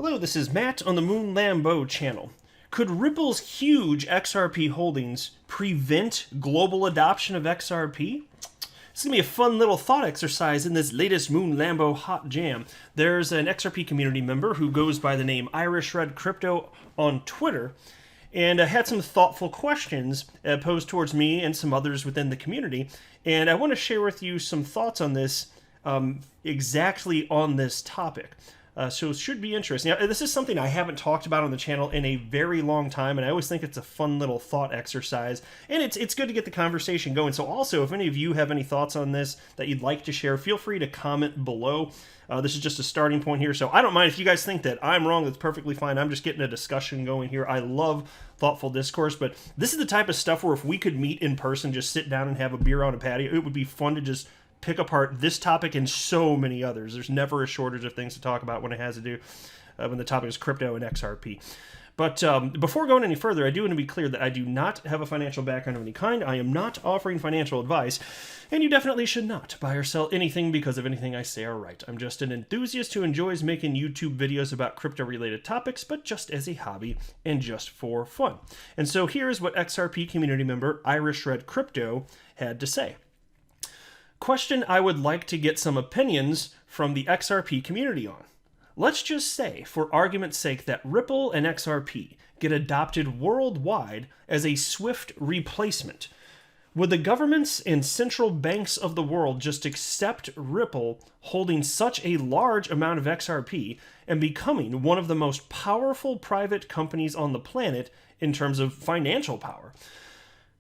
Hello, this is Matt on the Moon Lambeau channel. Could Ripple's huge XRP holdings prevent global adoption of XRP? It's going to be a fun little thought exercise in this latest Moon Lambeau hot jam. There's an XRP community member who goes by the name Irish Red Crypto on Twitter, and had some thoughtful questions posed towards me and some others within the community. And I want to share with you some thoughts on this, exactly on this topic. So it should be interesting. Now, this is something I haven't talked about on the channel in a very long time, and I always think it's a fun little thought exercise, and it's good to get the conversation going. So also, if any of you have any thoughts on this that you'd like to share, feel free to comment below. This is just a starting point here, so I don't mind if you guys think that I'm wrong. That's perfectly fine. I'm just getting a discussion going here. I love thoughtful discourse, but this is the type of stuff where if we could meet in person, just sit down and have a beer on a patio, it would be fun to just pick apart this topic and so many others. There's never a shortage of things to talk about when it has to do, when the topic is crypto and XRP. But before going any further, I do want to be clear that I do not have a financial background of any kind. I am not offering financial advice, and you definitely should not buy or sell anything because of anything I say or write. I'm just an enthusiast who enjoys making YouTube videos about crypto-related topics, but just as a hobby and just for fun. And so here's what XRP community member Irish Red Crypto had to say. Question I would like to get some opinions from the XRP community on. Let's just say, for argument's sake, that Ripple and XRP get adopted worldwide as a swift replacement. Would the governments and central banks of the world just accept Ripple holding such a large amount of XRP and becoming one of the most powerful private companies on the planet in terms of financial power?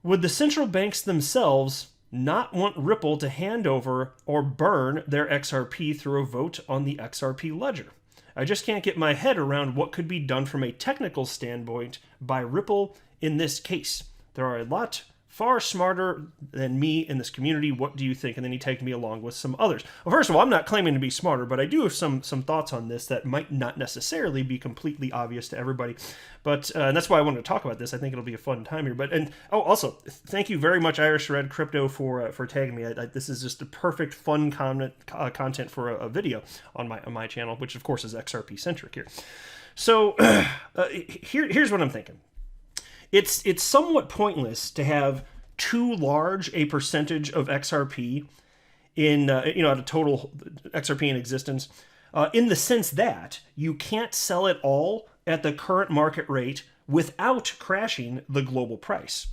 Would the central banks themselves not want Ripple to hand over or burn their XRP through a vote on the XRP ledger? I just can't get my head around what could be done from a technical standpoint by Ripple in this case. There are a lot far smarter than me in this community. What do you think? And then he tagged me along with some others. Well, first of all, I'm not claiming to be smarter, but I do have some thoughts on this that might not necessarily be completely obvious to everybody. But and that's why I wanted to talk about this. I think it'll be a fun time here. But also, thank you very much, Irish Red Crypto, for tagging me. This is just a perfect fun content for a video on my channel, which of course is XRP centric here. So here's what I'm thinking. It's somewhat pointless to have too large a percentage of XRP in at a total XRP in existence, in the sense that you can't sell it all at the current market rate without crashing the global price.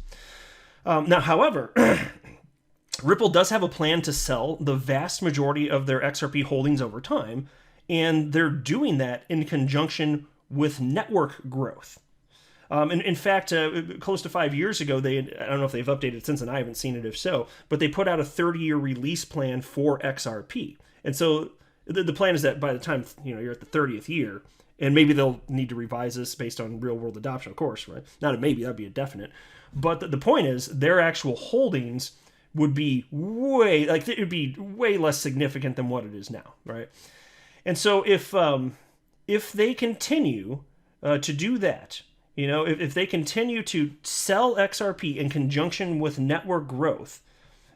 Now, however, Ripple does have a plan to sell the vast majority of their XRP holdings over time, and they're doing that in conjunction with network growth. In fact, close to 5 years ago, I don't know if they've updated since, and I haven't seen it if so, but they put out a 30-year release plan for XRP. And so the plan is that by the time you're at the 30th year, and maybe they'll need to revise this based on real-world adoption, of course, right? Not a maybe, that'd be a definite. But the point is, their actual holdings would be it would be way less significant than what it is now, right? And so if they continue to do that, if they continue to sell XRP in conjunction with network growth,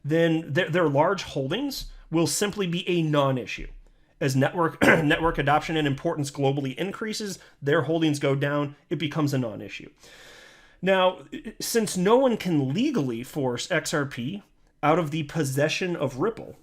then their large holdings will simply be a non-issue. As network adoption and importance globally increases, their holdings go down, it becomes a non-issue. Now, since no one can legally force XRP out of the possession of Ripple,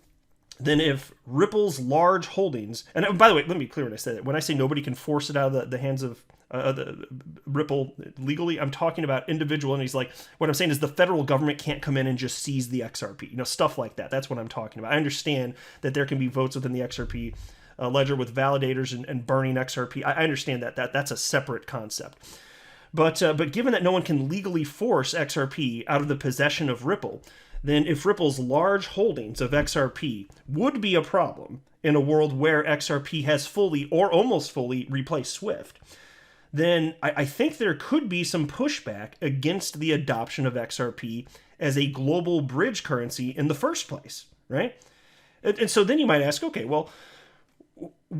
then if Ripple's large holdings, and by the way, let me be clear when I say that. When I say nobody can force it out of the hands of the Ripple legally, I'm talking about individual entities. Like, what I'm saying is the federal government can't come in and just seize the XRP, stuff like that. That's what I'm talking about. I understand that there can be votes within the XRP ledger with validators and burning XRP. I understand that that's a separate concept. But given that no one can legally force XRP out of the possession of Ripple, then if Ripple's large holdings of XRP would be a problem in a world where XRP has fully or almost fully replaced SWIFT, then I think there could be some pushback against the adoption of XRP as a global bridge currency in the first place, right? And so then you might ask, okay, well,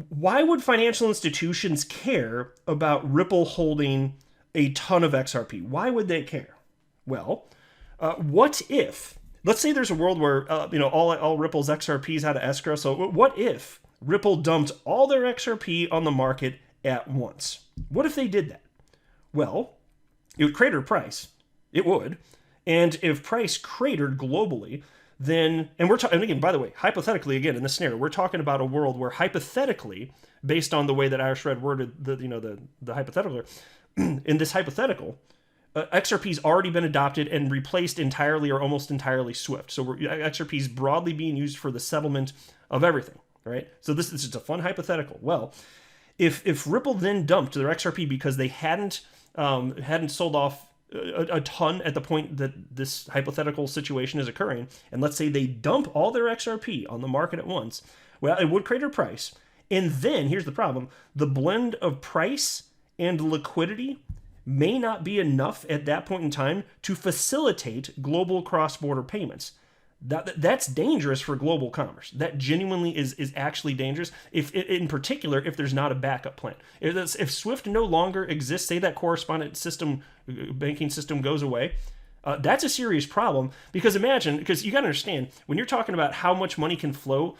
why would financial institutions care about Ripple holding a ton of XRP? Why would they care? Well, what if, let's say there's a world where all Ripple's XRP is out of escrow. So what if Ripple dumped all their XRP on the market at once. What if they did that? Well, it would crater price. It would. And if price cratered globally, then, and we're talking, and again, by the way, hypothetically, again, in this scenario, we're talking about a world where hypothetically, based on the way that Irish Red worded the hypothetical, in this hypothetical, XRP's already been adopted and replaced entirely or almost entirely Swift. So XRP's broadly being used for the settlement of everything, right? So this is just a fun hypothetical. Well, if Ripple then dumped their XRP because they hadn't sold off a ton at the point that this hypothetical situation is occurring, and let's say they dump all their XRP on the market at once, well, it would crater price. And then, here's the problem, the blend of price and liquidity may not be enough at that point in time to facilitate global cross-border payments. That's dangerous for global commerce. That genuinely is actually dangerous, if in particular, if there's not a backup plan. If SWIFT no longer exists, say that correspondent system, banking system goes away, that's a serious problem. Because imagine, because you got to understand, when you're talking about how much money can flow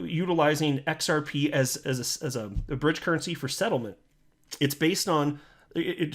utilizing XRP as a bridge currency for settlement, it's based on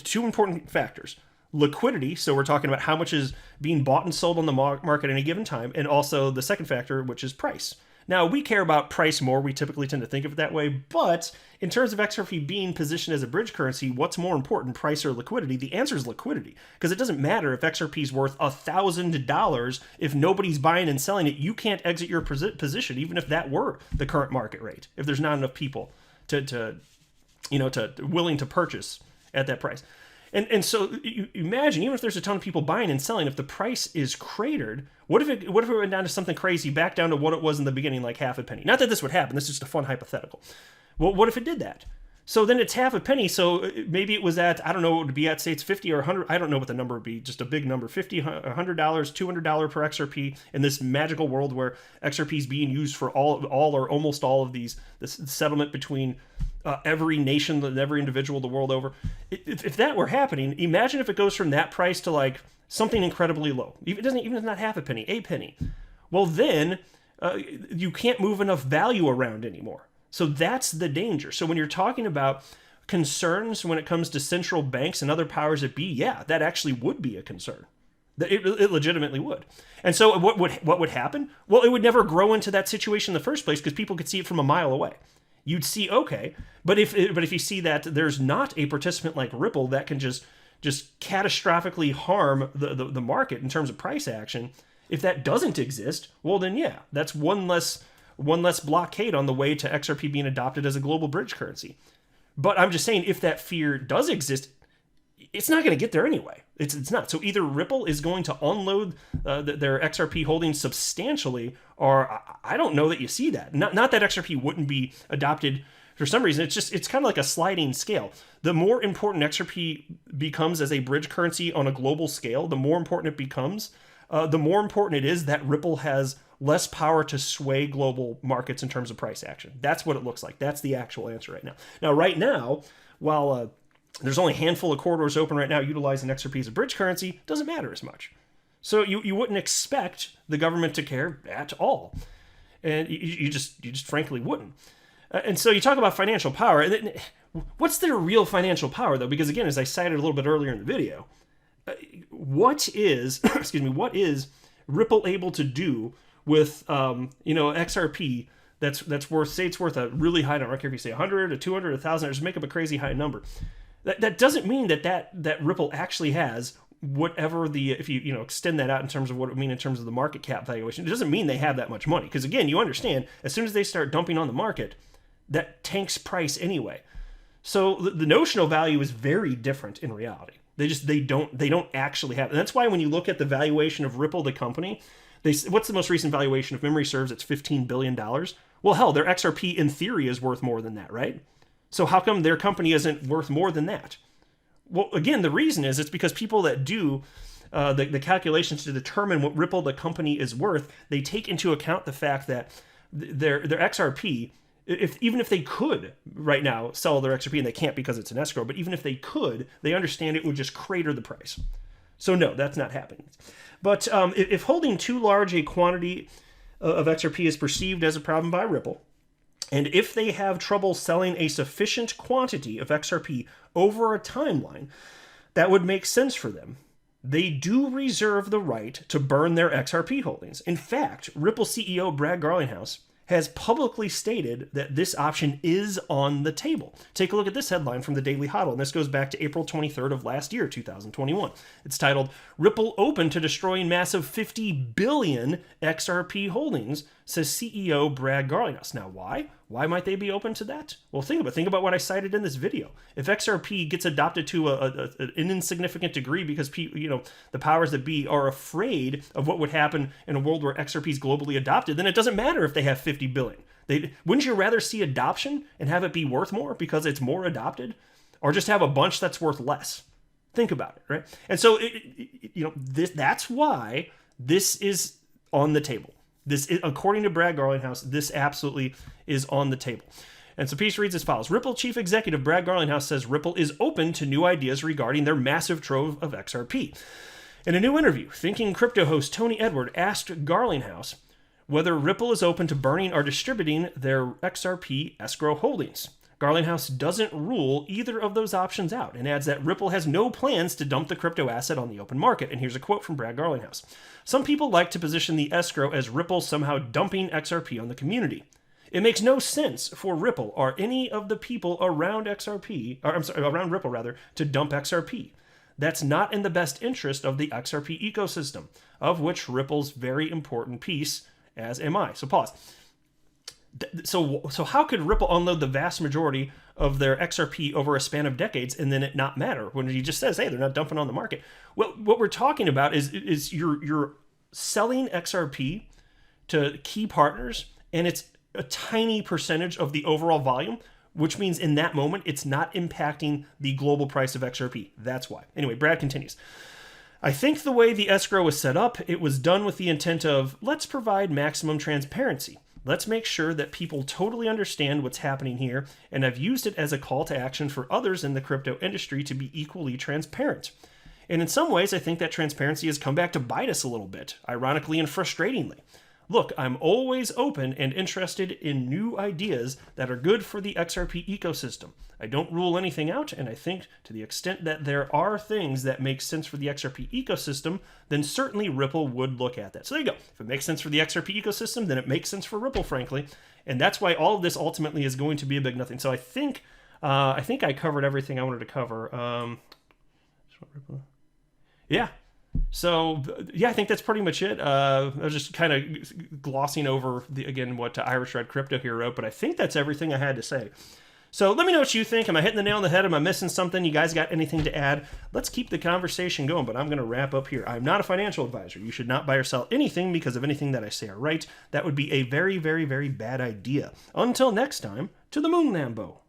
two important factors. Liquidity, so we're talking about how much is being bought and sold on the market at any given time, and also the second factor, which is price. Now, we care about price more. We typically tend to think of it that way, but in terms of XRP being positioned as a bridge currency, what's more important, price or liquidity? The answer is liquidity, because it doesn't matter if XRP is worth $1,000. If nobody's buying and selling it, you can't exit your position, even if that were the current market rate, if there's not enough people to willing to purchase at that price. And so you imagine, even if there's a ton of people buying and selling, if the price is cratered, what if it went down to something crazy, back down to what it was in the beginning, like half a penny? Not that this would happen. This is just a fun hypothetical. Well, what if it did that? So then it's half a penny. So maybe it was at, I don't know, it would be at, say it's 50 or 100. I don't know what the number would be. Just a big number, $50, $100, $200 per XRP in this magical world where XRP is being used for all or almost all of this settlement between every nation, every individual the world over. If that were happening, imagine if it goes from that price to like something incredibly low. It's not half a penny, a penny. Well, then you can't move enough value around anymore. So that's the danger. So when you're talking about concerns when it comes to central banks and other powers that be, yeah, that actually would be a concern. It legitimately would. And so what would happen? Well, it would never grow into that situation in the first place because people could see it from a mile away. You'd see, okay, but if you see that there's not a participant like Ripple that can just catastrophically harm the market in terms of price action, if that doesn't exist, well then yeah, that's one less blockade on the way to XRP being adopted as a global bridge currency. But I'm just saying, if that fear does exist, it's not going to get there anyway. It's not. So either Ripple is going to unload their XRP holdings substantially, or I don't know that you see that. Not that XRP wouldn't be adopted for some reason. It's kind of like a sliding scale. The more important XRP becomes as a bridge currency on a global scale, the more important it becomes. The more important it is that Ripple has less power to sway global markets in terms of price action. That's what it looks like. That's the actual answer right now. Now, right now, while there's only a handful of corridors open right now utilizing XRP as a bridge currency, it doesn't matter as much. So you wouldn't expect the government to care at all. And you just frankly wouldn't. And so you talk about financial power. What's their real financial power, though? Because again, as I cited a little bit earlier in the video, what is Ripple able to do with XRP that's worth, say it's worth a really high number. I don't care if you say 100 or 200 or 1,000, just make up a crazy high number. That doesn't mean that Ripple actually has whatever if you extend that out in terms of what it would mean in terms of the market cap valuation. It doesn't mean they have that much money, because again, you understand, as soon as they start dumping on the market, that tanks price anyway. So the notional value is very different in reality. They don't actually have, and that's why when you look at the valuation of Ripple, the company, what's the most recent valuation? If memory serves, it's $15 billion. Well, hell, their XRP in theory is worth more than that, right? So how come their company isn't worth more than that? Well, again, the reason is it's because people that do the calculations to determine what Ripple, the company, is worth, they take into account the fact that their XRP, even if they could right now sell their XRP, and they can't because it's an escrow, but even if they could, they understand it would just crater the price. So no, that's not happening. But if holding too large a quantity of XRP is perceived as a problem by Ripple, And if they have trouble selling a sufficient quantity of XRP over a timeline, that would make sense for them. They do reserve the right to burn their XRP holdings. In fact, Ripple CEO Brad Garlinghouse has publicly stated that this option is on the table. Take a look at this headline from the Daily Hodl, and this goes back to April 23rd of last year, 2021. It's titled, "Ripple Open to Destroying Massive 50 Billion XRP Holdings," says CEO Brad Garlinghouse. Now, why? Why might they be open to that? Well, think about what I cited in this video. If XRP gets adopted to an insignificant degree because people, the powers that be are afraid of what would happen in a world where XRP is globally adopted, then it doesn't matter if they have 50 billion. Wouldn't you rather see adoption and have it be worth more because it's more adopted, or just have a bunch that's worth less? Think about it, right? And so, that's why this is on the table. This is, according to Brad Garlinghouse, this absolutely is on the table. And so piece reads as follows. Ripple Chief Executive Brad Garlinghouse says Ripple is open to new ideas regarding their massive trove of XRP. In a new interview, Thinking Crypto host Tony Edward asked Garlinghouse whether Ripple is open to burning or distributing their XRP escrow holdings. Garlinghouse doesn't rule either of those options out and adds that Ripple has no plans to dump the crypto asset on the open market. And here's a quote from Brad Garlinghouse. "Some people like to position the escrow as Ripple somehow dumping XRP on the community. It makes no sense for Ripple or any of the people around around Ripple rather, to dump XRP. That's not in the best interest of the XRP ecosystem, of which Ripple's very important piece, as am I." So pause. So how could Ripple unload the vast majority of their XRP over a span of decades and then it not matter when he just says, hey, they're not dumping on the market? Well, what we're talking about is you're selling XRP to key partners, and it's a tiny percentage of the overall volume, which means in that moment, it's not impacting the global price of XRP. That's why. Anyway, Brad continues. "I think the way the escrow was set up, it was done with the intent of, let's provide maximum transparency. Let's make sure that people totally understand what's happening here, and I've used it as a call to action for others in the crypto industry to be equally transparent. And in some ways, I think that transparency has come back to bite us a little bit, ironically and frustratingly. Look, I'm always open and interested in new ideas that are good for the XRP ecosystem. I don't rule anything out, and I think to the extent that there are things that make sense for the XRP ecosystem, then certainly Ripple would look at that." So there you go. If it makes sense for the XRP ecosystem, then it makes sense for Ripple, frankly. And that's why all of this ultimately is going to be a big nothing. So I think I covered everything I wanted to cover. Yeah. So, yeah, I think that's pretty much it. I was just kind of glossing over, what Irish Red Crypto here wrote, but I think that's everything I had to say. So let me know what you think. Am I hitting the nail on the head? Am I missing something? You guys got anything to add? Let's keep the conversation going, but I'm going to wrap up here. I'm not a financial advisor. You should not buy or sell anything because of anything that I say or write. That would be a very, very, very bad idea. Until next time, to the moon, Lambo.